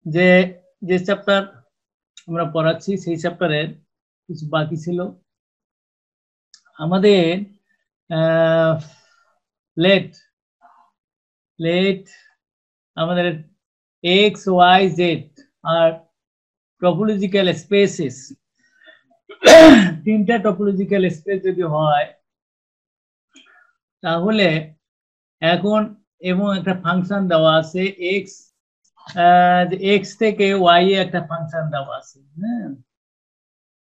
যে যে চ্যাপ্টার আমরা পড়াচ্ছি সেই চ্যাপ্টারের কিছু বাকি ছিল আমাদের লেট লেট আমাদের এক্স ওয়াই জেড আর টপোলজিক্যাল স্পেসেস তিনটা টপোলজিক্যাল স্পেস যদি হয় তাহলে এখন এবং একটা ফাংশন দেওয়া আছে এক্স এক্স থেকে ওয়াই এ একটা ফাংশন দেওয়া আছে হ্যাঁ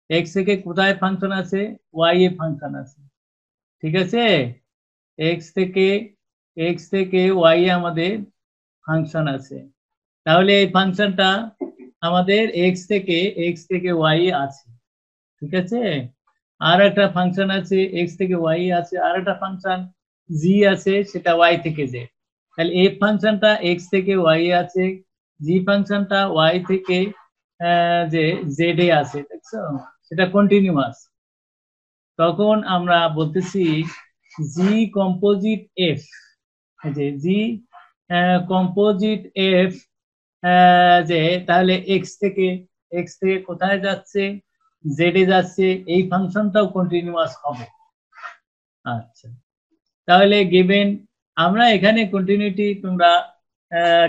এক্স থেকে কোথায় ফাংশন আছে ওয়াই এ ফাংশন আছে ঠিক আছে এক্স থেকে ওয়াই এ আমাদের ফাংশন আছে তাহলে এই ফাংশনটা আমাদের এক্স থেকে ওয়াই এ আছে ঠিক আছে আর একটা ফাংশন আছে এক্স থেকে ওয়াই আছে আর একটা ফাংশন জি আছে সেটা ওয়াই থেকে জেড তাহলে এই ফাংশনটা এক্স থেকে ওয়াই আছে জি ফাংশনটা ওয়াই থেকে যে জেড এ আছে দেখছো সেটা কন্টিনিউয়াস তখন আমরা বলতেছি জি কম্পোজিট এফ যে জি কম্পোজিট এফ যে তাহলে এক্স থেকে কোথায় যাচ্ছে জেড এ যাচ্ছে এই ফাংশনটাও কন্টিনিউয়াস হবে আচ্ছা তাহলে গিভেন আমরা এখানে কন্টিনিউটি তোমরা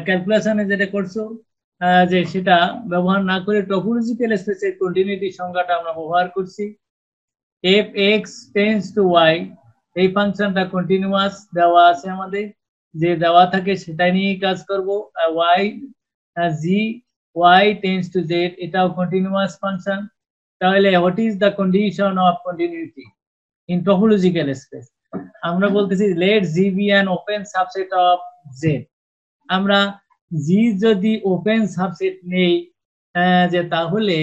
ক্যালকুলেশনে যেটা করছো যে সেটা ব্যবহার না করে টপোলজিক্যাল স্পেসের কন্টিনিউটি সংজ্ঞাটা আমরা ব্যবহার করছি F X tends to Y এই ফাংশনটা কন্টিনিউয়াস দেওয়া আছে আমাদের যে দেওয়া থাকে সেটা নিয়েই কাজ করব Y G Y tends to Z এটাও কন্টিনিউয়াস ফাংশন তাহলে what is the condition of continuity in topological space আমরা বলতেছি let G be an open subset of Z আমরা জি যদি ওপেন সাবসেট নেই যে তাহলে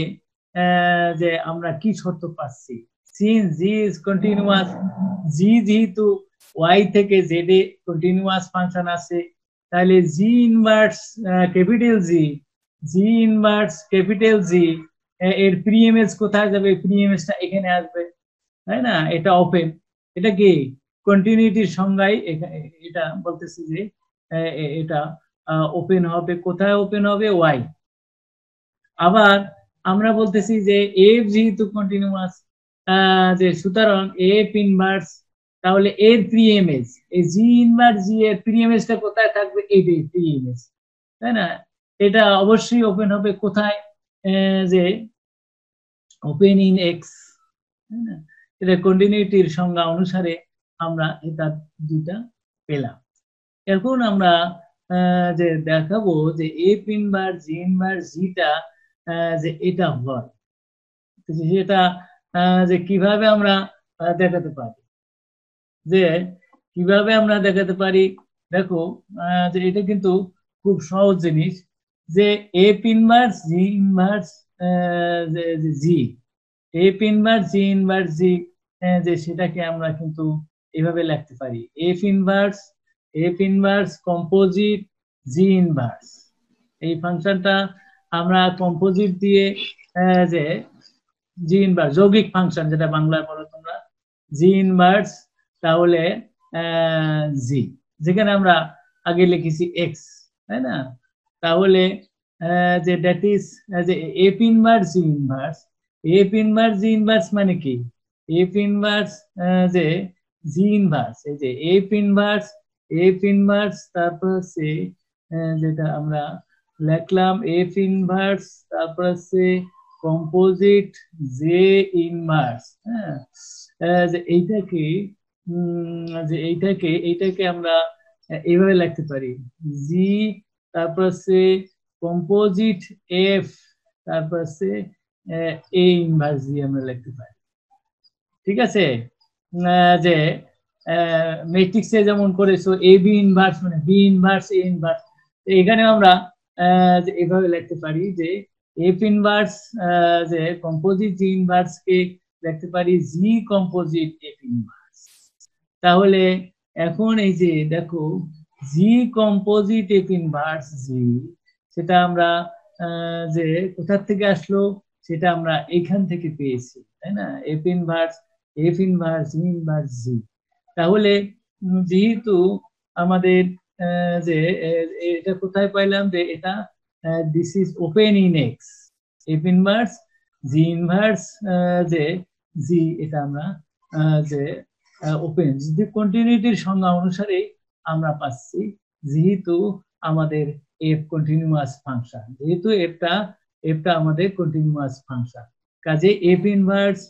যে আমরা কি শর্ত পাচ্ছি সিন্স জি ইজ কন্টিনিউয়াস জি যেহেতু ওয়াই থেকে জেড এ কন্টিনিউয়াস ফাংশন আছে তাহলে জি ইনভার্স ক্যাপিটাল জি ইনভার্স ক্যাপিটাল জি এর প্রিএমএস কোথায় যাবে প্রিএমএসটা এখানে আসবে তাই না এটা ওপেন এটা কি কন্টিনিউটির সংজ্ঞায় এটা বলতেছি যে এটা ওপেন হবে কোথায় ওপেন হবে ওয়াই আবার আমরা বলতেছি যে এফ যেহেতু কন্টিনিউয়াস যে সুতরাং এফ ইনভার্স তাহলে এর প্রিএমএস এই জি ইনভার্স জি এর প্রিএমএসটা কোথায় থাকবে এইটাই প্রিএমএস তাই না এটা অবশ্যই ওপেন হবে কোথায় যে ওপেন ইন এক্স এটা কন্টিনিউটির সংজ্ঞা অনুসারে আমরা এটা দুইটা পেলাম এখন আমরা যে দেখাবো যে এফ ইনভার্স জি ইনভার্স জিটা যে এটা হয় সেটা যে কিভাবে আমরা দেখাতে পারি যে কিভাবে আমরা দেখাতে পারি দেখো যে এটা কিন্তু খুব সহজ জিনিস যে f inverse g inverse g f inverse g inverse g যে সেটাকে আমরা কিন্তু এভাবে লিখতে পারি f inverse composite g inverse এই ফাংশনটা আমরা কম্পোজিট দিয়ে যে জি ইনভার্স যৌগিক ফাংশন যেটা বাংলায় বলো তোমরা জি ইনভার্স তাহলে জি যেখানে আমরা আগে লিখেছি এক্স তাই না তাহলে যে দ্যাট ইজ যে f inverse g inverse F inverse g inverse মানে কি এফ ইনভার্স যে জি ইনভার্স এই যে এফ ইনভার্স তারপর হচ্ছে যেটা আমরা লিখলাম এফ ইনভার্স তারপর হচ্ছে কম্পোজিট জে ইনভার্স হ্যাঁ যে এইটাকে আমরা এইভাবে লিখতে পারি জি তারপর হচ্ছে কম্পোজিট এফ তারপর হচ্ছে এ ইনভার্স জি আমরা লিখতে পারি ঠিক আছে যে ম্যাট্রিক্সে যেমন করেছো এ বি ইনভার্স মানে বি ইনভার্স এ ইনভার্স এখানে আমরা এইভাবে লিখতে পারি যে এফ ইনভার্স যে কম্পোজিট জি ইনভার্স কে লিখতে পারি জি কম্পোজিট এফ ইনভার্স তাহলে এখন এই যে দেখো জি কম্পোজিট এফ ইনভার্স জি সেটা আমরা যে কোথা থেকে আসলো সেটা আমরা এখান থেকে পেয়েছি তাই না এফ ইনভার্স জি ইনভার্স জি তাহলে যেহেতু আমাদের যে এটা কোথায় পাইলাম যে এটা this is open in x, f inverse g inverse যে g এটা আমরা যে ওপেন যদি কন্টিনিউটির সংজ্ঞা অনুসারে আমরা পাচ্ছি যেহেতু আমাদের f কন্টিনিউয়াস ফাংশন, যেহেতু fটা আমাদের কন্টিনিউয়াস ফাংশন, কাজে f ইনভার্স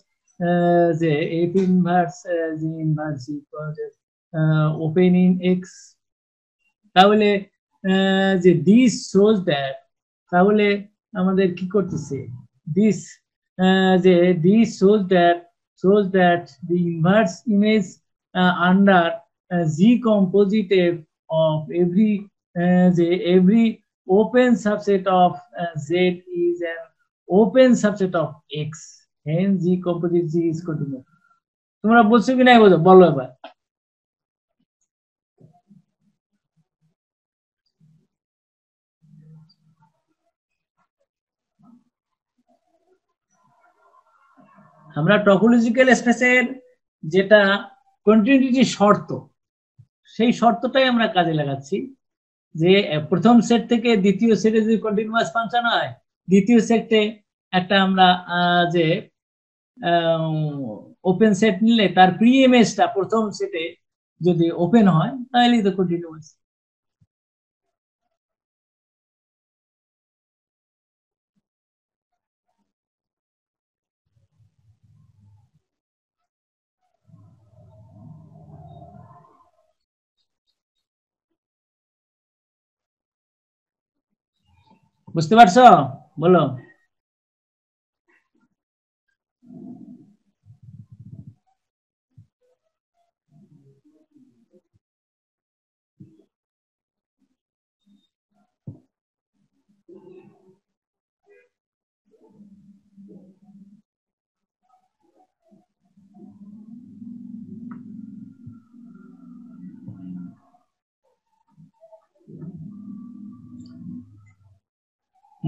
যে f inverse g inverse g open in x, তাহলে যে দিস শোজ দ্যাট, তাহলে আমাদের কি করতেছে দিস যে this shows that the inverse image under g composite f of every open subset of z is an open subset of x, hence g composite g is continuous. তোমরা বলছো কি না বলো এবার। আমরা টপোলজিক্যাল স্পেসের যেটা কন্টিনিউটি শর্ত, সেই শর্তটাই আমরা কাজে লাগাচ্ছি যে প্রথম সেট থেকে দ্বিতীয় সেটে যদি কন্টিনিউয়াস ফাংশন হয়, দ্বিতীয় সেটে একটা আমরা যে ওপেন সেট নিলে তার প্রি ইমেজটা প্রথম সেটে যদি ওপেন হয় তাহলেই তো কন্টিনিউয়াস। বুঝতে পারছো? বলো।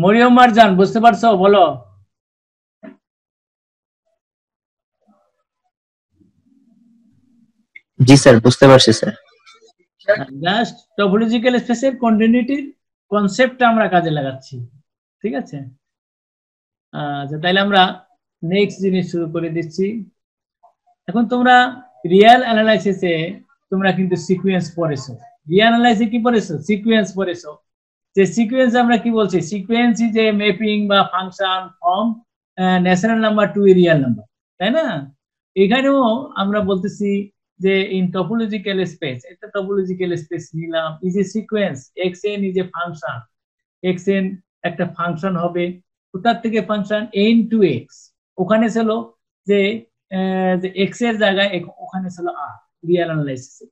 মরিয়ম মারজান বুঝতে পারছো? বলো। জি স্যার, বুঝতে পারছি স্যার। জাস্ট টপোলজিক্যাল স্পেসের কন্টিনিউটির কনসেপ্টটা আমরা কাজে লাগাচ্ছি, ঠিক আছে? আচ্ছা, তাইলে আমরা নেক্সট জিনিস শুরু করে দিচ্ছি। এখন তোমরা রিয়াল অ্যানালাইসিসে তোমরা কিন্তু সিকোয়েন্স পড়েছো। রিয়াল অ্যানালাইসিসে কি পড়েছো? সিকোয়েন্স পড়েছো। যে সিকোয়েন্স আমরা কি বলছি? সিকোয়েন্স ইজ এ ম্যাপিং বা function from natural number to a real number, তাই না? এখানেও আমরা বলতেছি যে ইন টপোলজিক্যাল স্পেস, একটা টপোলজিক্যাল স্পেস নিলাম, is a sequence, xn is a function, xn একটা ফাংশন হবে, কোথার থেকে ফাংশন n টু x, ওখানে ছিল যে x এর জায়গায় ওখানে ছিল r রিয়াল অ্যানালাইসিসে।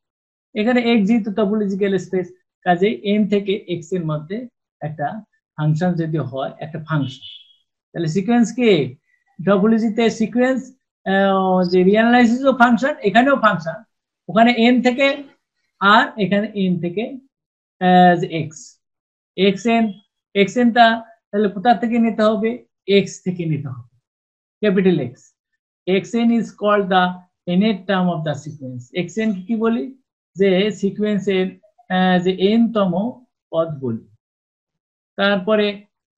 এখানে x যেহেতু টপোলজিক্যাল স্পেস, কাজে n থেকে x এর মধ্যে একটা ফাংশন যদি হয়, একটা ফাংশন, তাহলে সিকোয়েন্স কি? টপোলজিতে সিকোয়েন্স যে রিয়াল অ্যানালাইসিসও ফাংশন, এখানেও ফাংশন, ওখানে n থেকে r, এখানে n থেকে x, xnটা তাহলে কোথা থেকে নিতে হবে? x থেকে নিতে হবে, capital X। xn is called the nth term of the sequence. xn কি বলি? যে সিকোয়েন্সের যে n তম পদ বলি। তারপরে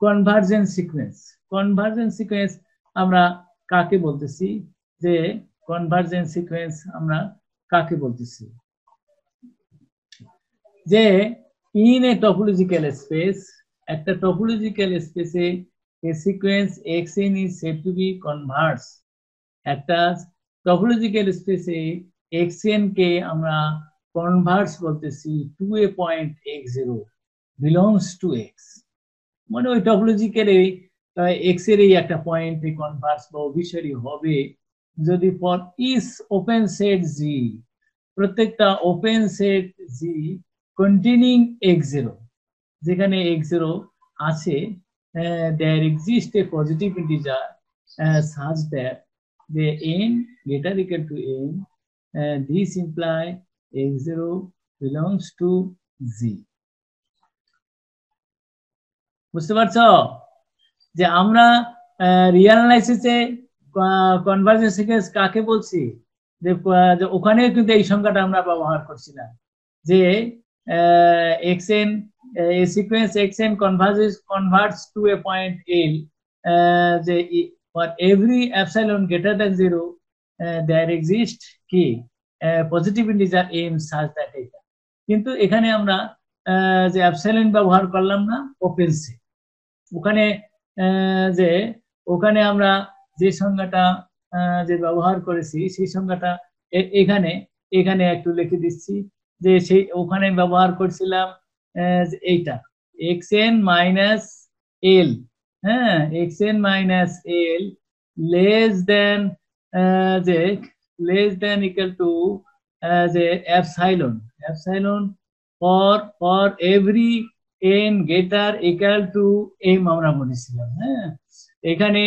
কনভার্জেন্স সিকোয়েন্স, কনভার্জেন্স সিকোয়েন্স আমরা কাকে বলতেছি? যে কনভার্জেন্স সিকোয়েন্স আমরা কাকে বলতেছি? যে ইন এ টপোলজিক্যাল স্পেস, একটা টপোলজিক্যাল স্পেসে a sequence xn is said to be converse. একটা টপোলজিক্যাল স্পেসে xn কে আমরা কনভার্স বলতেছি to a point x0 belongs to x, মানে ওই টপোলজিক্যাল x এর এই একটা পয়েন্টে কনভার্স বা অভিসারী হবে যদি for is open set g, প্রত্যেকটা open set g containing x0, যেখানে x0 আছে, there exists a positive integer such that the n greater equal to n, this imply x0 belongs to z. বুঝতে পারছো? যে আমরা রিয়াল অ্যানালাইসিসে কনভার্জেন্স সিকোয়েন্স কাকে বলছি? যে ওখানে কিন্তু এই সংখ্যাটা আমরা ব্যবহার করছিলাম যে xn, a sequence xn converts to a point L, for every epsilon greater than 0 there exists কি positive integer m such that এটা, কিন্তু এখানে আমরা যে এপসাইলন ব্যবহার করলাম না, ওপেন সেট। ওখানে আমরা যে সংজ্ঞাটা যে ব্যবহার করেছি সেই সংজ্ঞাটা এখানে এখানে একটু লিখে দিচ্ছি, যে সেই ওখানে ব্যবহার করছিলাম এইটা xn মাইনাস l, হ্যাঁ xn minus l less than equal to যে epsilon for every n greater equal to m আমরা বলেছিলাম। হ্যাঁ, এখানে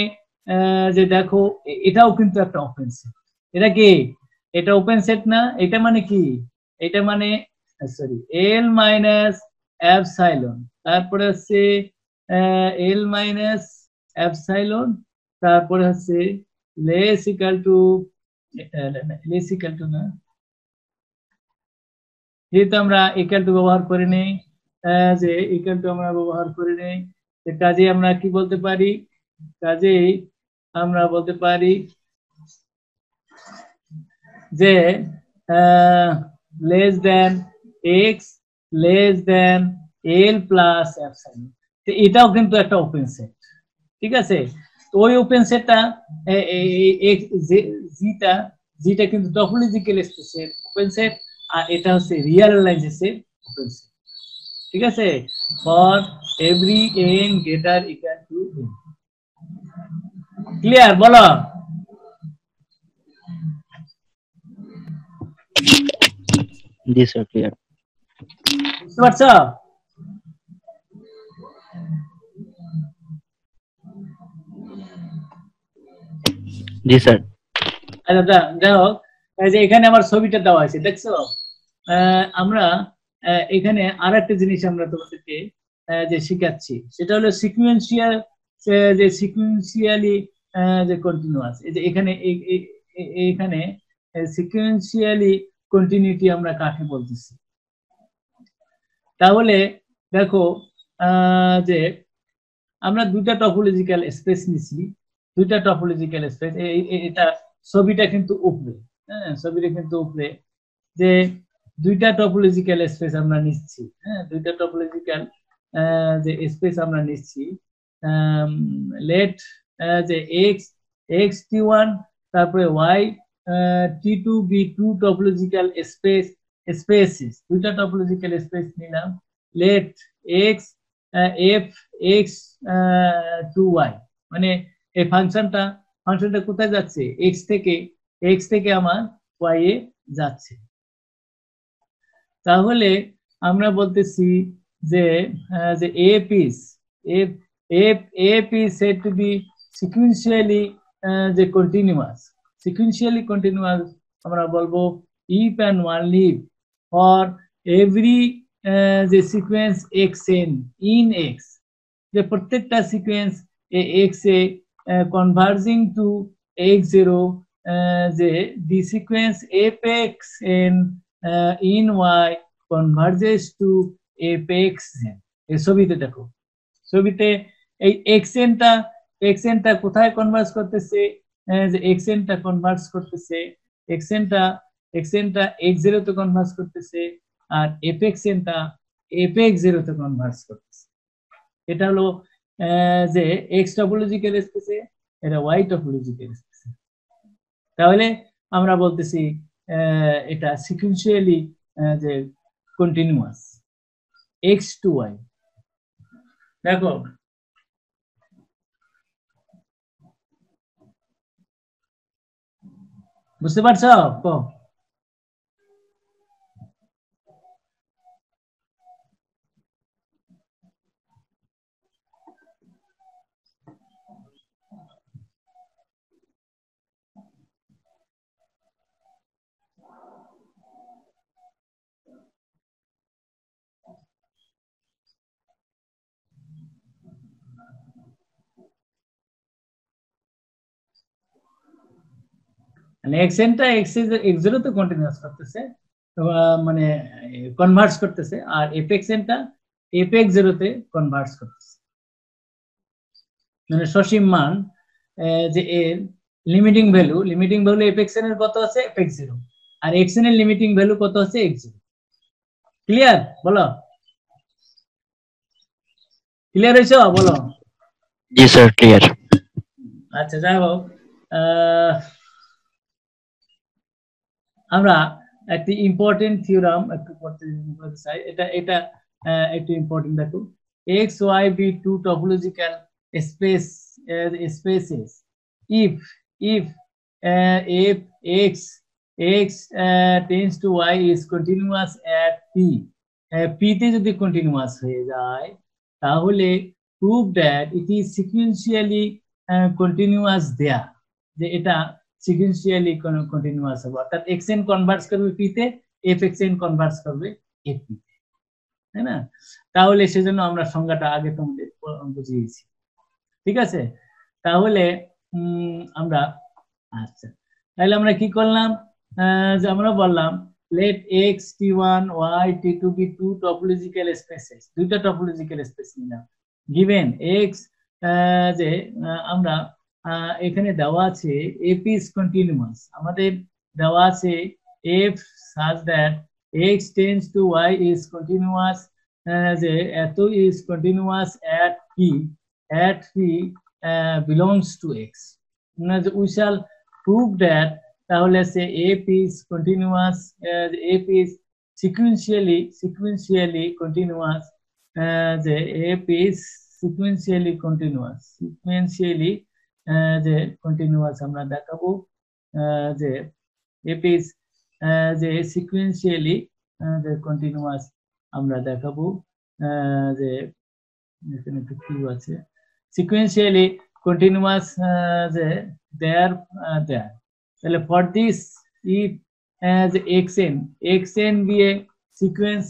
যে দেখো এটাও কিন্তু একটা ওপেন সেট। এটা কি? এটা ওপেন সেট না? এটা মানে কি? এটা মানে সরি l মাইনাস epsilon, তারপরে হচ্ছে l মাইনাস epsilon, তারপরে হচ্ছে লেস ইকুয়াল টু না, যেহেতু আমরা ইকুয়াল টু ব্যবহার করে নেই, যে ইকুয়াল টু আমরা ব্যবহার করে নেই, কাজে আমরা কি বলতে পারি? কাজেই আমরা বলতে পারি যে less than x less than l plus epsilon. তো এটাও কিন্তু একটা ওপেন সেট, ঠিক আছে? তো ওই ওপেন সেটটা জিটা কিন্তু টপোলজিক্যাল স্পেসের ওপেন সেট, আর এটা হচ্ছে রিয়াল লাইজেসের ওপেন সেট, ঠিক আছে? For every n greater equal two n। Clear? বলো। জি স্যার, ক্লিয়ার। বুঝতে পারছো? জি স্যার। আচ্ছা দেখো, এই যে এখানে আমার ছবিটা দেওয়া আছে, দেখছো? আমরা এখানে আর একটা জিনিস আমরা তোমাদেরকে যে শিখাচ্ছি, সেটা হলো সিকুয়েন্সিয়ালি যে কন্টিনিউয়াস। এই যে এখানে এখানে সিকুয়েন্সিয়ালি কন্টিনিউটি আমরা কাকে বলতেছি? তাহলে দেখো যে আমরা দুইটা টপোলজিক্যাল স্পেস নিছি, দুইটা টপোলজিক্যাল স্পেস। এটা ছবিটা কিন্তু উপরে, হ্যাঁ ছবিটা কিন্তু উপরে, যে দুইটা টপোলজিক্যাল স্পেস আমরা নিচ্ছি, হ্যাঁ দুইটা টপোলজিক্যাল যে স্পেস আমরা নিচ্ছি, লেট যে x t1 তারপরে y t2 be two topological spaces, দুইটা টপোলজিক্যাল স্পেস নিলাম। Let x f x to y, মানে এই ফাংশনটা কোথায় যাচ্ছে? x থেকে আমার y এ যাচ্ছে। তাহলে আমরা বলতেছি যে f is said to be sequentially যে continuous আমরা বলবো if and only for every যে সিকোয়েন্স xn in x, যে প্রত্যেকটা সিকোয়েন্স x এ কনভার্জিং টু x0, যে the sequence fxn in y converges to fxn। এই ছবিতে দেখো, ছবিতে এই xn টা কোথায় কনভার্জ করতেছে? যে xn টা কনভার্জ করতেছে, xn টা x0 তে কনভার্জ করতেছে, আর fxn টা fx0 তে কনভার্জ করতেছে। এটা হলো যে x টপোলজিক্যাল স্পেসে, এটা y টপোলজিক্যাল স্পেসে। তাহলে আমরা বলতেছি এটা সিকুয়েন্সিয়ালি যে কন্টিনিউয়াস x টু y। দেখো বুঝতে পারছো? মানে xn টা x0 তে কন্টিনিউয়াস করতেছে, মানে কনভার্স করতেছে, আর এফএক্সএনটা এফএক্স0 তে কনভার্স করতেছে। মানে সসীম মান যে এর লিমিটিং ভ্যালু এফএক্সএন এর কত আছে এফএক্স0, আর এক্সএন এর লিমিটিং ভ্যালু কত আছে x0। ক্লিয়ার? বলো, ক্লিয়ার হয়েছে? বলো। জি স্যার, ক্লিয়ার। আচ্ছা, যাই হোক, আমরা একটি ইম্পর্টেন্ট থিওরাম একটু পড়তে চাই। এটা একটু ইম্পর্টেন্ট, দেখো। x y be two topological spaces if x tends to y is continuous at p তে যদি কন্টিনিউয়াস হয়ে যায়, তাহলে prove that it is sequentially continuous there, যে এটা সিকুয়েন্সিয়ালি কন্টিনিউয়াস হবে, অর্থাৎ xn কনভার্স করবে p তে, fxn কনভার্স করবে fp তে, তাই না? তাহলে সেজন্য আমরা সংজ্ঞাটা আগে তোমাদের বুঝিয়েছি, ঠিক আছে? তাহলে আমরা আচ্ছা, তাহলে আমরা কি করলাম, যে আমরা বললাম let x t1 y t2 be two topological spaces, দুইটা টপোলজিক্যাল স্পেস নিলাম, given x যে আমরা এখানে দেওয়া আছে f is continuous, আমাদের দেওয়া আছে f such that x tends to y is continuous, যে এত is continuous at p belongs to x, we shall prove that, তাহলে সে f is continuous, f is sequentially continuous, যে f is sequentially continuous যে continuous আমরা দেখাবো, যে f is যে sequentially যে কন্টিনিউয়াস আমরা দেখাবো, যে এখানে একটু কি আছে, সিকুয়েন্সিয়ালি কন্টিনিউয়াস, যে দেয়ার তাহলে ফর দিস ইফ যে xn দিয়ে সিকোয়েন্স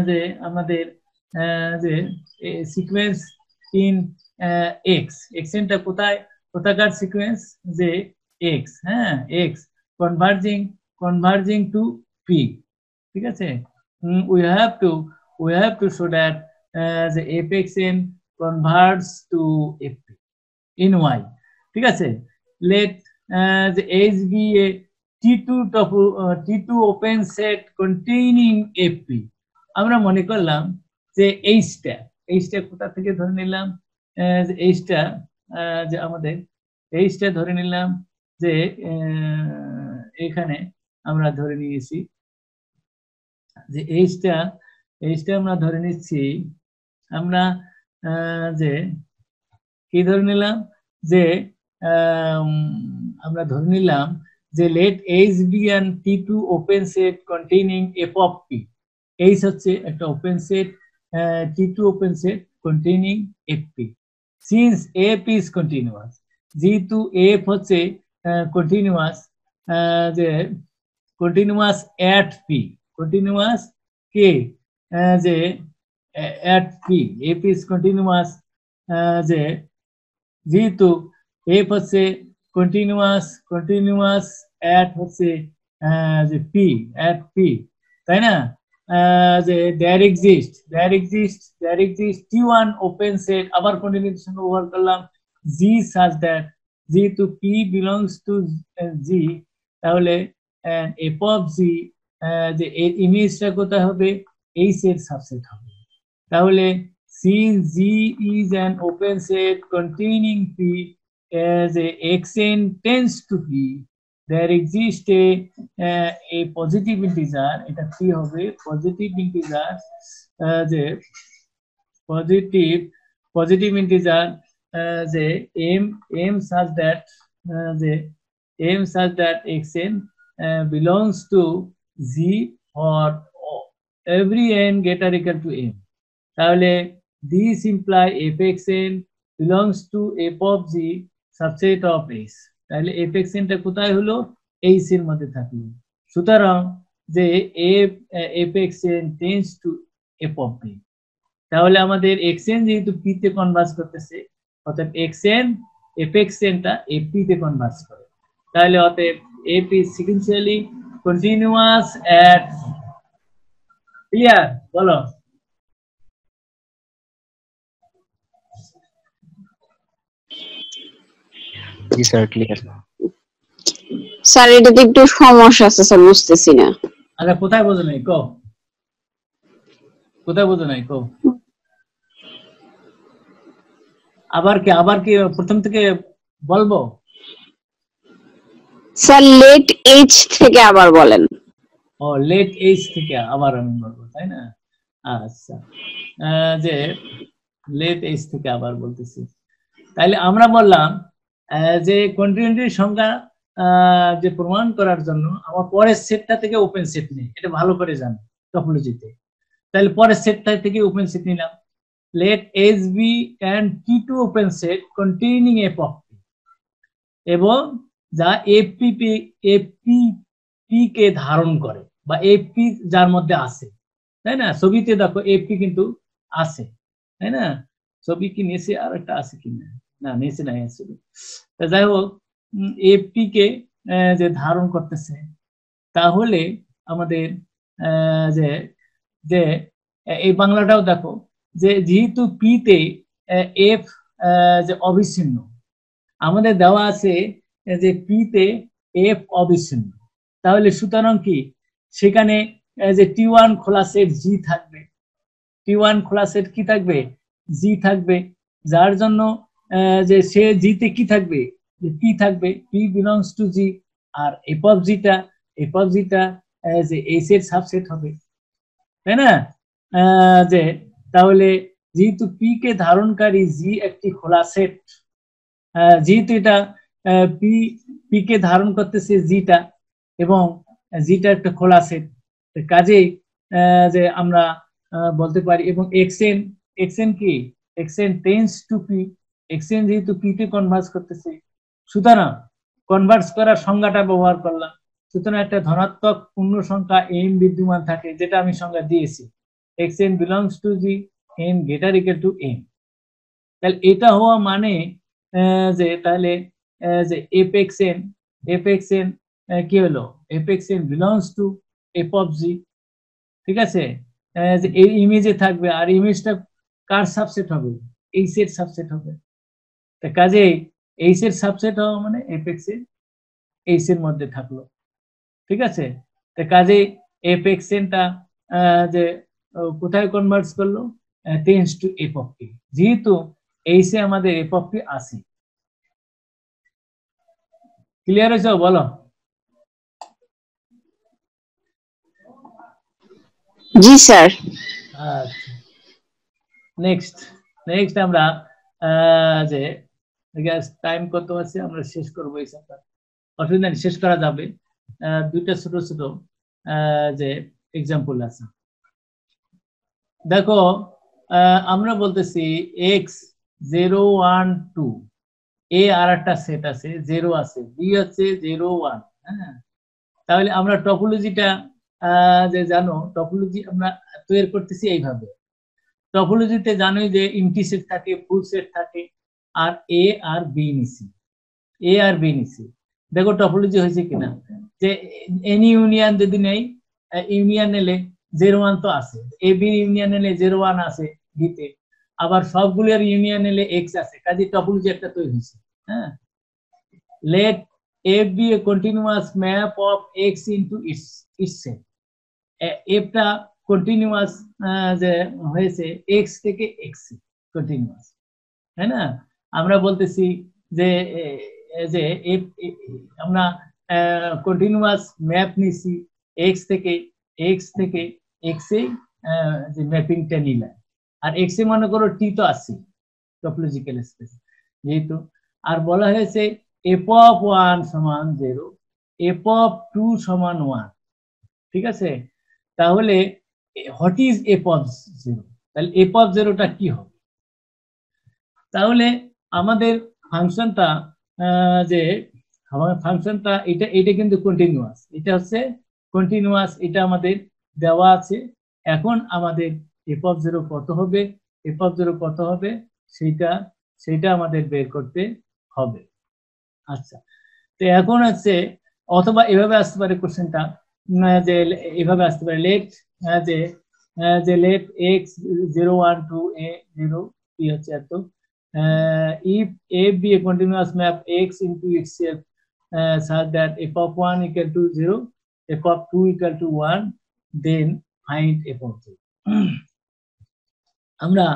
যে আমাদের যে সিকোয়েন্স ইন xnটা কোথাকার সিকোয়েন্স, যে x, হ্যাঁ x কনভার্জিং টু p, ঠিক আছে? we have to show that the fxn converts to fp in y, ঠিক আছে? let the h be a t2 open set containing fp, আমরা মনে করলাম যে এইচটা কোথা থেকে ধরে নিলাম, এইচটা যে আমাদের এইচটা ধরে নিলাম, যে এখানে আমরা ধরে নিয়েছি যে এইচটা আমরা ধরে নিচ্ছি, আমরা যে কি ধরে নিলাম, যে আমরা ধরে নিলাম যে let h be an t2 open set containing f of p, h হচ্ছে একটা open set, t2 open set containing fp, since f is continuous, যেহেতু f হচ্ছে কন্টিনিউয়াস, যে কন্টিনিউয়াস at p, কন্টিনিউয়াস কে, যে at p, f is continuous, যে যেহেতু f হচ্ছে continuous at হচ্ছে যে at p, তাই না? যে there exists t1 open set, আবার কন্টিনিউয়াস সঙ্গে ব্যবহার করলাম g such that, যেহেতু p belongs to g, তাহলে f of g যে এর ইমেজটা কোথায় হবে, h এর সাবসেট হবে। তাহলে since g is an open set containing p as a xn tends to p, there exists a positive integer, এটা কি হবে, পজিটিভ ইন্টিজার, যে পজিটিভ ইন্টিজার, যে m such that, যে m such that xn belongs to g or every n greater or equal to m, তাহলে this imply fxn belongs to f of g subset of h, তাহলে fxn টা কোথায় হলো, h এর মধ্যে থাকলো, সুতরাং যে fxn tends to f of p, তাহলে আমাদের xn যেহেতু p তে কনভার্জ করতেছে, অর্থাৎ fxn টা fp তে কনভার্জ করে, তাহলে অতএব f is sequentially continuous at clear বলো জি স্যার ক্লিয়ার। স্যার এটাতে একটু সমস্যা আছে স্যার, বুঝতেছি না। আচ্ছা কোথায় বোঝো নাই কো, কোথায় বোঝো নাই কো, আবার কি প্রথম থেকে বলবো? স্যার লেট এইচ থেকে আবার বলেন। ও লেট এইজ থেকে আবার আমি বলবো তাই না? আচ্ছা যে লেট এইজ থেকে আবার বলতেছি, তাইলে আমরা বললাম যে কন্টিনিউটির সংজ্ঞা যে প্রমাণ করার জন্য আমার পরের সেটটা থেকে ওপেন সেট নেই, এটা ভালো করে জানো টপোলজিতে। তাহলে পরের সেটটা থেকে ওপেন সেট নিলাম, let H be and T two open set containing F of P, এবং যা এফপি কে ধারণ করে বা এফপি যার মধ্যে আছে, তাই না? ছবিতে দেখো এফপি কিন্তু আছে, তাই না? ছবি কি নিচে আর একটা আছে কিনা, না নিচে নাই ছবি। যাই হোক এফপি কে যে ধারণ করতেছে, তাহলে আমাদের যে যে এই বাংলাটাও দেখো যে যেহেতু পি তে এফ যে অবিচ্ছিন্ন, আমাদের দেওয়া আছে যে পি তে এফ অবিচ্ছিন্ন, তাহলে সুতরাং কি সেখানে যে টি ওয়ান খোলা সেট জি থাকবে, টি ওয়ান খোলা সেট কি থাকবে, জি থাকবে, যার জন্য যে সে জিতে কি থাকবে, পি থাকবে, পি বিলংস টু জি, আর এফ অফ জিটা যে এইচ এর সাবসেট হবে, তাই না? যে তাহলে যেহেতু পি কে ধারণকারী জি একটি খোলা সেট, যেহেতু এটা পি পি কে ধারণ করতেছে জিটা এবং জিটা একটা খোলা সেট, কাজেই যে আমরা বলতে পারি, এবং এক্সএন কি, XN tends to P, XN যেহেতু পি তে কনভার্স করতেছে, সুতরাং কনভার্স করার সংজ্ঞাটা ব্যবহার করলাম, সুতরাং একটা ধনাত্মক পূর্ণ সংখ্যা এম বিদ্যমান থাকে, যেটা আমি সংজ্ঞা দিয়েছি, XN belongs to G N greater equal to M. তাহলে এটা হওয়া মানে যে তাহলে যে এফ এক্স এন কি হলো, f x n belongs to f of g, ঠিক আছে? যে এই ইমেজে থাকবে, আর ইমেজটা কার সাবসেট হবে, এইচ এর সাবসেট হবে, তা কাজে এইচ এর সাবসেট হওয়া মানে এফ এক্স এন এইচ এর মধ্যে থাকলো, ঠিক আছে? তা কাজে এফ এক্স এনটা যে কোথায় কনভার্ট করলো, টেন্স টু এফ অফ টি, যেহেতু এইচে আমাদের এফ অফ টি আছে। ক্লিয়ার হয়েছে বলো? জি স্যার। আচ্ছা নেক্সট আমরা যে টাইম কত আছে, আমরা শেষ করবো এই চ্যাপ্টার, অসুবিধা নেই, শেষ করা যাবে। দুইটা ছোট ছোট যে এক্সাম্পল আছে, দেখো আমরা বলতেছি এক্স 0 1 2, এ আর একটা সেট আছে, 0 আছে, বি হচ্ছে 0 1, হ্যাঁ? তাহলে আমরা টপোলজিটা যে জানো, টপোলজি আমরা তৈরি করতেছি এইভাবে, টপোলজিতে জানোই যে এমটি সেট থাকে, ফুল সেট থাকে, আর এ আর বি নিছি, এ আর বি নিছি, দেখো টপোলজি হয়েছে কিনা, যে এনি ইউনিয়ন যদি নেই, ইউনিয়ন নিলে 0 1 তো আছে, এ বি ইউনিয়ন নিলে 0 1 আছে বিতে, আবার সবগুলোর ইউনিয়ন নিলে এক্স আছে, কাজে টপোলজি একটা তৈরি হয়েছে, হ্যাঁ? let f be a continuous map of x into its set, এফটা কন্টিনিউয়াস যে হয়েছে x থেকে x কন্টিনিউয়াস, তাই না? আমরা বলতেছি যে যে আমরা কন্টিনিউয়াস ম্যাপ নিছি x থেকে x এ যে ম্যাপিংটা নিলাম, আর x এ মনে করো টি তো আছে টপোলজিক্যাল স্পেস যেহেতু, আর বলা হয়েছে এফ অফ 1 সমান 0, এফ অফ 2 সমান 1, ঠিক আছে? তাহলে হোয়াট ইজ এফ অফ 0, তাহলে এফ অফ 0টা কি হবে? তাহলে আমাদের ফাংশনটা যে ফাংশনটা এটা কিন্তু কন্টিনিউয়াস, এটা হচ্ছে কন্টিনিউয়াস, এটা আমাদের দেওয়া আছে, এখন আমাদের এফ অফ 0 কত হবে, এফ অফ 0 কত হবে সেইটা আমাদের বের করতে হবে। আচ্ছা, তো এখন হচ্ছে, অথবা এভাবে আসতে পারে কোশ্চেনটা যে এভাবে আসতে পারে লেট যে যে লেট এক্স 0 1 2 a 0 কি হচ্ছে এত if a be a continuous map x into itself such that f of 1 equal to 0 f of 2 equal to 1 then find f of 0 আমরা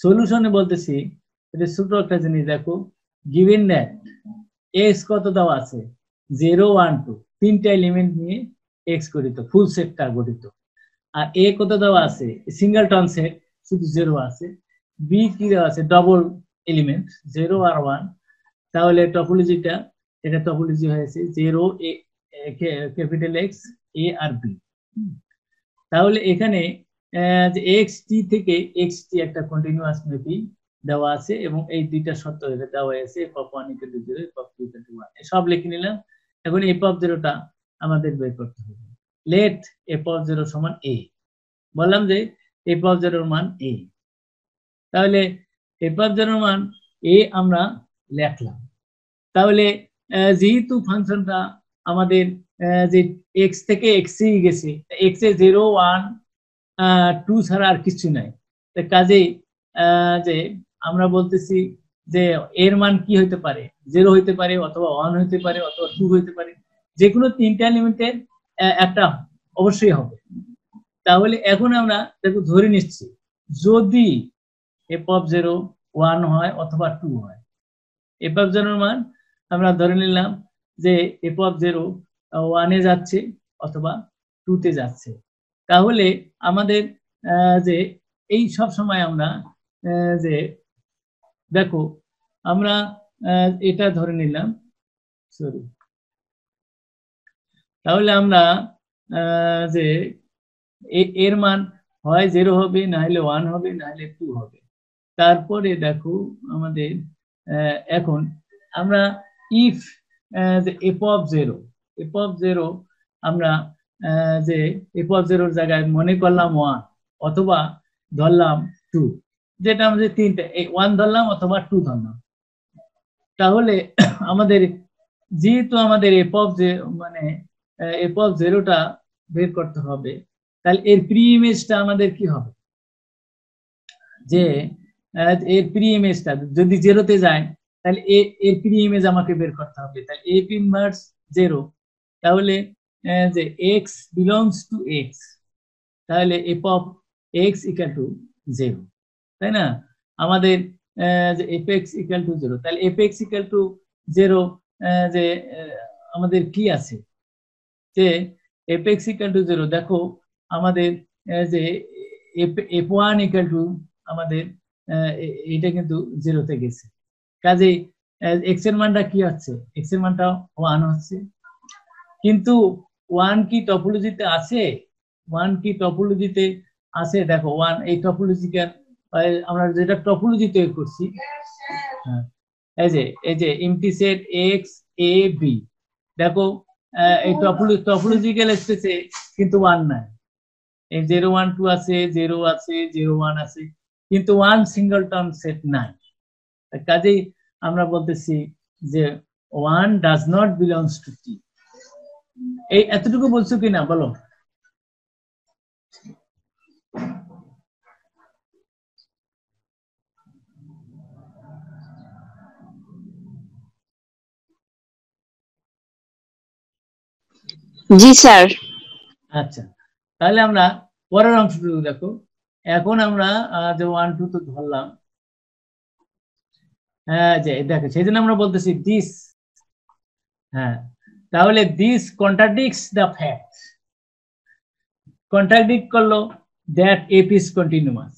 সলিউশনে বলতেছি এটা ছোট একটা জিনিস দেখো given that x কত দেওয়া আছে 0 1 2 তিনটা এলিমেন্ট নিয়ে x গঠিত ফুল সেটটা গঠিত আর a কত দেওয়া আছে সিঙ্গেল টার্ম সেট শুধু 0 আছে b কি দেওয়া আছে ডবল এলিমেন্ট 0 আর 1 তাহলে টপোলজিটা এটা টপোলজি হয়েছে 0 a ক্যাপিটাল x a আর b তাহলে এখানে যে xt থেকে xt একটা কন্টিনিউয়াস ম্যাপিং দেওয়া আছে এবং এই দুইটা শর্ত দেওয়া আছে f of 1 equal to 0 f of 2 equal to 1 সব লিখে নিলাম এখন f of 0 টা আমাদের বের করতে হবে let f of 0 সমান a বললাম যে f of 0 এর মান a তাহলে f of 0 এর মান a আমরা লিখলাম তাহলে যেহেতু ফাংশনটা আমাদের যে x থেকে x এ গেছে x এ 0 1 2 ছাড়া আর কিছু নাই তাই কাজেই যে আমরা বলতেছি যে এর মান কি হতে পারে 0 হতে পারে অথবা 1 হতে পারে অথবা 2 হতে পারে যে কোনো তিনটা এলিমেন্টের একটা অবশ্যই হবে তাহলে এখন আমরা দেখো ধরে নিচ্ছি যদি f of 0 1 হয় অথবা 2 হয় f of 0 এর মান আমরা ধরে নিলাম যে f of 0 1 এ যাচ্ছে অথবা 2 তে যাচ্ছে তাহলে আমাদের যে এই সব সময় আমরা যে দেখো আমরা এটা ধরে নিলাম সরি তাহলে আমরা যে এর মান হয় 0 হবে না হলে 1 হবে না হলে 2 হবে তারপরে দেখো আমাদের এখন আমরা ইফ যে f of 0 আমরা যে f of 0 এর জায়গায় মনে করলাম 1 অথবা ধরলাম 2 যেটা আমাদের তিনটা 1 ধরলাম অথবা 2 ধরলাম তাহলে আমাদের যেহেতু আমাদের f of 0 মানে f of 0 টা বের করতে হবে তাহলে এর প্রি ইমেজটা আমাদের কি হবে যে এর প্রি ইমেজটা যদি 0 তে যায় তাহলে এর প্রি ইমেজ আমাকে বের করতে হবে তাহলে f ইনভার্স 0 তাহলে যে x belongs to x তাহলে f of x equal to 0 তাই না আমাদের যে fx equal to 0 তাহলে fx equal to 0 যে আমাদের কি আছে যে fx equal to 0 দেখো আমাদের যে f1 equal to আমাদের এটা কিন্তু 0 তে গেছে কাজেই x এর মানটা কি হচ্ছে x এর মানটা 1 হচ্ছে কিন্তু 1 কি টপোলজিতে আছে 1 কি টপোলজিতে আছে দেখো 1 এই টপোলজিক্যাল আমরা যেটা টপোলজি তৈরি করছি এই যে MT set x a b দেখো এই টপোলজিক্যাল স্পেসে কিন্তু 1 নাই এই 0 1 2 আছে 0 আছে 0 1 আছে কিন্তু 1 সিঙ্গেল টার্ম সেট নাই কাজেই আমরা বলতেছি যে 1 does not belongs to t এই এতটুকু বলছো কিনা বলো জি স্যার আচ্ছা তাহলে আমরা পরের অংশটুকু দেখো এখন আমরা যে 1 2 তো ধরলাম যে দেখো সেজন্য আমরা বলতেছি দিস তাহলে this contradicts the fact contradict করলো দ্যাট f is continuous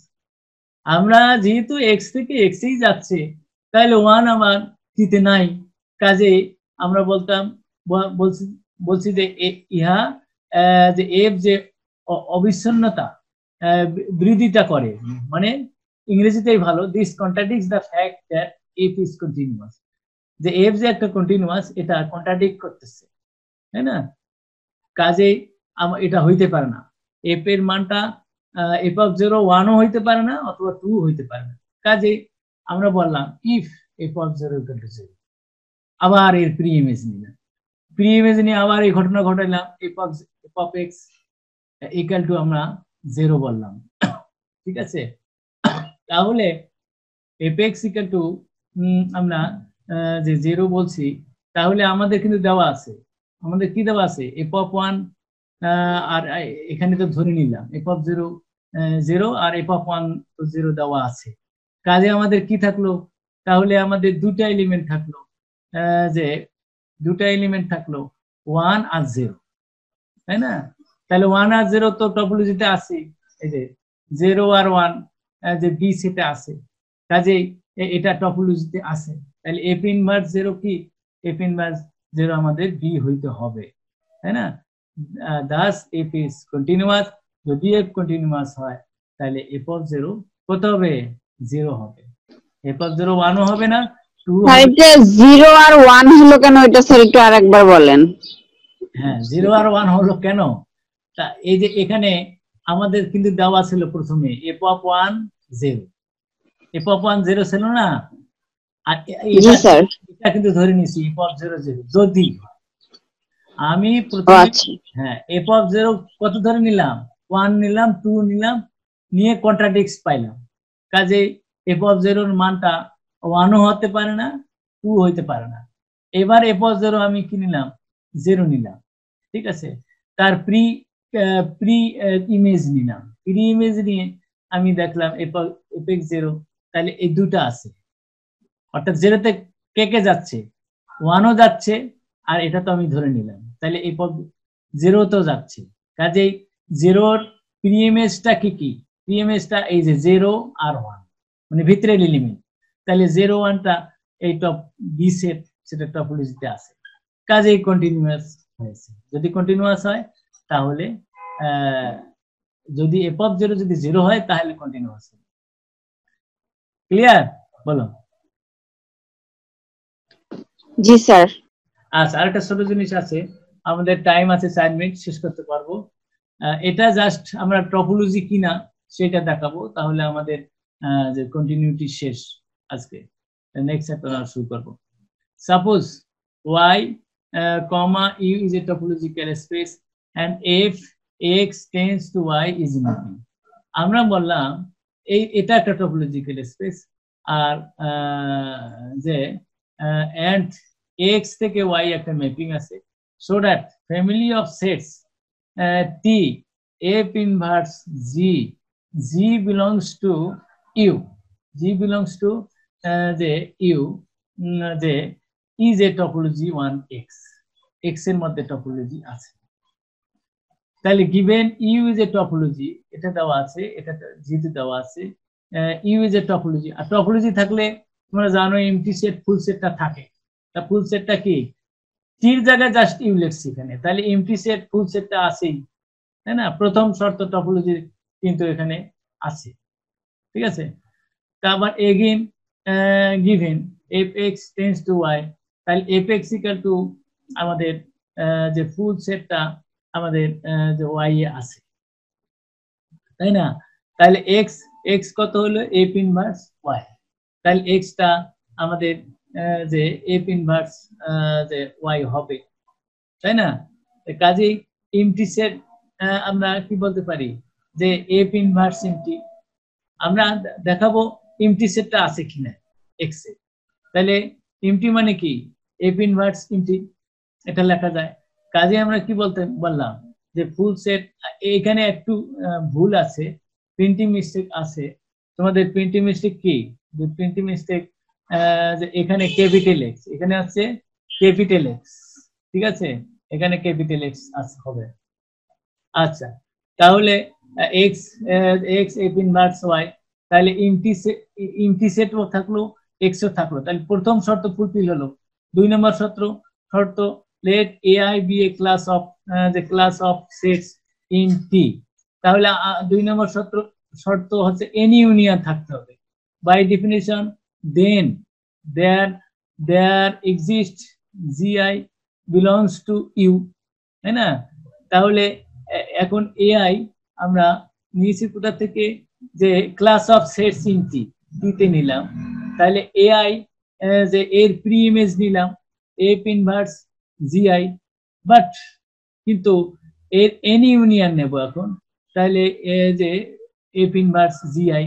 আমরা যেহেতু x থেকে x এই যাচ্ছে তাহলে 1 আমার দিতে নাই কাজে আমরা বলছি যে ইহা যে f যে অবিচ্ছিন্নতা বৃদ্ধিটা করে মানে ইংরেজিতেই ভালো this contradicts the fact that f is continuous যে f যে একটা কন্টিনিউয়াস এটা কন্ট্রাডিক্ট করতেছে তাই না কাজেই এটা হইতে পারে না f এর মানটা f of 0 1 ও হইতে পারে না অথবা 2 হইতে পারে না কাজেই আমরা বললাম if f of 0 equal to 0 আবার এর প্রি ইমেজ নিলাম প্রি ইমেজ নিয়ে আবার এই ঘটনা ঘটাইলাম f of F of x equal two আমরা 0 বললাম, ঠিক আছে। তাহলে এফ এক্স ইকুয়াল টু আমরা যে 0 বলছি, তাহলে আমাদের কিন্তু দেওয়া আছে, আমাদের কি দেওয়া আছে, এফ অফ 1 আর এখানে তো ধরে নিলাম এফ অফ 0 0 আর এফ অফ 1 তো 0 দেওয়া আছে। কাজে আমাদের কি থাকলো, তাহলে আমাদের দুটা এলিমেন্ট থাকলো, যে দুটা এলিমেন্ট থাকলো 1 আর 0, তাই না? তাহলে 1 আর 0 তো টপোলজিতে আছে, এই যে 0 আর 1 যে বি সেটে আছে, কাজেই এটা টপোলজিতে আছে। তাহলে এফ ইনভার্স 0 কি, এফ ইনভার্স 0 আমাদের বি হইতে হবে, তাই না? দাস এফ ইজ কন্টিনিউয়াস, যদি এফ কন্টিনিউয়াস হয় তাহলে এফ অফ 0 কত হবে, 0 হবে। এফ অফ 0 1 ও হবে না, 2 স্যার এটা 0 আর 1 হলো কেন, এটা স্যার একটু আরেকবার বলেন। হ্যাঁ 0 আর 1 হলো কেন, তা এই যে এখানে আমাদের কিন্তু দেওয়া ছিল প্রথমে এফ অফ 1 0, এফ অফ 1 0 ছিল না, আর জি স্যার। এটা কিন্তু ধরে নিছি এফ অফ 0 0, যদি আমি প্রথমে হ্যাঁ এফ অফ 0 কত ধরে নিলাম, 1 নিলাম, 2 নিলাম, নিয়ে কন্ট্রাডিক্টস পাইলাম, কাজে এফ অফ 0 এর মানটা 1 ও হতে পারে না, 2 হইতে পারে না। এবার এফ অফ 0 আমি কি নিলাম, 0 নিলাম, ঠিক আছে। তার প্রি ইমেজ নিলাম, প্রি ইমেজ নিয়ে আমি দেখলাম এফ এক্স 0, তাহলে এই দুটো আছে, অর্থাৎ 0 তে কে কে যাচ্ছে, 1 ও যাচ্ছে, আর এটা তো আমি ধরে নিলাম, তাহলে এই পদ 0 তো যাচ্ছে, কাজেই 0 এর প্রি ইমেজটা কি, প্রি ইমেজটা এই যে 0 আর 1, মানে ভিতরের এলিমেন্ট, তাহলে 0 1 টা এই টপ বি সেট, সেটা টপোলজিতে আছে, কাজেই কন্টিনিউয়াস হয়েছে। যদি কন্টিনিউয়াস হয় তাহলে যদি এফ অফ 0 যদি 0 হয় তাহলে কন্টিনিউয়াস হবে। ক্লিয়ার, বলো। জি স্যার। আচ্ছা, আরেকটা ছোট জিনিস আছে, আমাদের টাইম আছে 4 মিনিট, শেষ করতে পারবো। এটা জাস্ট আমরা টপোলজি কিনা সেটা দেখাবো, তাহলে আমাদের যে কন্টিনিউটি শেষ আজকে, নেক্সট চ্যাপ্টার শুরু করব। Suppose y, comma u is a topological space and if x tends to y is mapping. আমরা বললাম এটা একটা টপোলজিক্যাল স্পেস, আর যে and x থেকে y একটা ম্যাপিং আছে, so that family of sets t f inverse g belongs to u, g belongs to যে u, যে is a topology 1x, x এর মধ্যে টপোলজি আছে। তাহলে given u is a topology, এটা দেওয়া আছে, এটা যেহেতু দেওয়া আছে u is a topology, আর টপোলজি থাকলে তোমরা জানো এমটি সেট ফুল সেটটা থাকে, তা ফুল সেটটা কি, টির জায়গায় জাস্ট ইউ লিখছি এখানে, তাহলে এমটি সেট ফুল সেটটা আছেই, তাই না? প্রথম শর্ত টপোলজি কিন্তু এখানে আছে, ঠিক আছে। তারপর again given F X tends to Y, তাহলে এফ এক্স ইকুয়াল টু আমাদের যে ফুল সেটটা আমাদের যে ওয়াই এ আছে, তাই না? তাহলে এক্স এক্স কত হলো, এফ ইনভার্স ওয়াই, তাহলে এক্সটা আমাদের যে এফ ইনভার্স যে ওয়াই হবে, তাই না? কাজেই এমটি সেট আমরা কি বলতে পারি, যে এফ ইনভার্স এমটি, আমরা দেখাবো এমটি সেটটা আছে কিনা এক্স এ, তাহলে এমটি মানে কি, এফ ইনভার্স এমটি, এটা লেখা যায়। কাজে আমরা কি বললাম যে ফুল সেট, এখানে একটু ভুল আছে, প্রিন্টিং মিস্টেক আছে, তোমাদের প্রিন্টিং মিস্টেক কি, যে প্রিন্টিং মিস্টেক যে এখানে ক্যাপিটাল এক্স, এখানে আছে ক্যাপিটাল এক্স, ঠিক আছে, এখানে ক্যাপিটাল এক্স হবে। আচ্ছা, তাহলে X X F inverse Y, তাহলে এমটি সেটও থাকলো, এক্সও থাকলো, তাহলে প্রথম শর্ত ফুলফিল হলো। 2 নম্বর শর্ত let ai be a class of the class of sets in T, তাহলে 2 নম্বর শর্ত হচ্ছে any union থাকতে হবে, by definition then there exists gi belongs to u, তাই না? তাহলে এখন এআই আমরা নিয়েছি কোথা থেকে, যে ক্লাস অফ সেটস ইন টি, তে নিলাম, তাহলে এআই যে এর প্রি ইমেজ নিলাম এফ ইনভার্স জিআই, বাট কিন্তু এর এন ইউনিয়ন নেব এখন, তাহলে যে এফ ইনভার্স জিআই,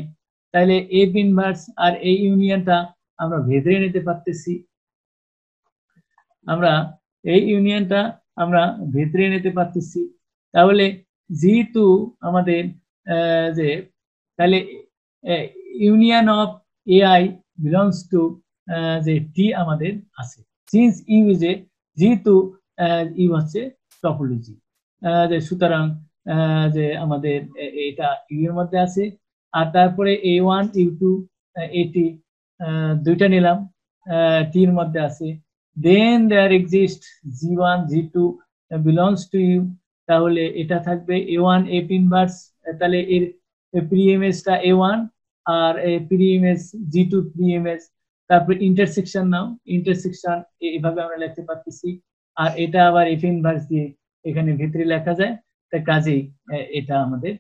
তাহলে এফ ইনভার্স আর এই ইউনিয়নটা আমরা ভেতরে নিতে পারতেছি, আমরা এই ইউনিয়নটা আমরা ভেতরে নিতে পারতেছি। তাহলে যেহেতু আমাদের যে তাহলে union of AI belongs to যে টি আমাদের আছে, সিন্স ইউ ইজ এ, যেহেতু ইউ হচ্ছে টপোলজি, যে সুতরাং যে আমাদের এটা ইউ এর মধ্যে আছে। আর তারপরে A1 U2 এটি দুইটা নিলাম, টি এর মধ্যে আছে। Then there exist G1 G2 belongs to u, তাহলে এটা থাকবে A1 F ইনভার্স, তাহলে এর প্রিএমএসটা A1 আর প্রিএমএস G2 প্রিএমএস, তারপরে ইন্টারসেকশন নাও, ইন্টারসেকশন এইভাবে আমরা লিখতে পারতেছি। আর এটা আবার এফ ইনভার্স দিয়ে এখানে ভিতরে লেখা যায়, তাই কাজেই এটা আমাদের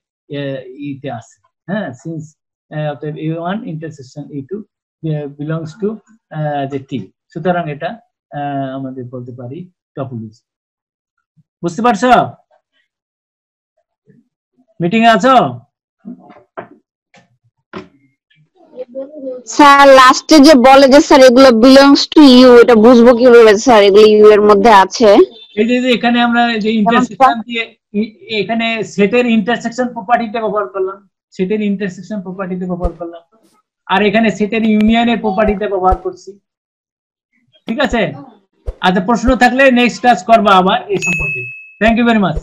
ইতে আছে। হ্যাঁ, সিন্স অতএব A1 intersection A2 belongs to যে টি, সুতরাং এটা আমাদের বলতে পারি টপোলজি। বুঝতে পারছো? মিটিং এ আছো? স্যার লাস্টে যে বলে যে স্যার এগুলো বিলংস টু ইউ, এটা বুঝবো কিভাবে স্যার এগুলো ইউ এর মধ্যে আছে? এই যে এখানে আমরা যে ইন্টারসেকশন দিয়ে এখানে সেটের ইন্টারসেকশন প্রপার্টিটা ব্যবহার করলাম, সেটের ইন্টারসেকশন প্রপার্টিতে ব্যবহার করলাম, আর এখানে সেটের ইউনিয়নের প্রপার্টিতে ব্যবহার করছি। ঠিক আছে? আচ্ছা, প্রশ্ন থাকলে নেক্সট ক্লাস করবা আবার এই সম্পর্কে। Thank you very much.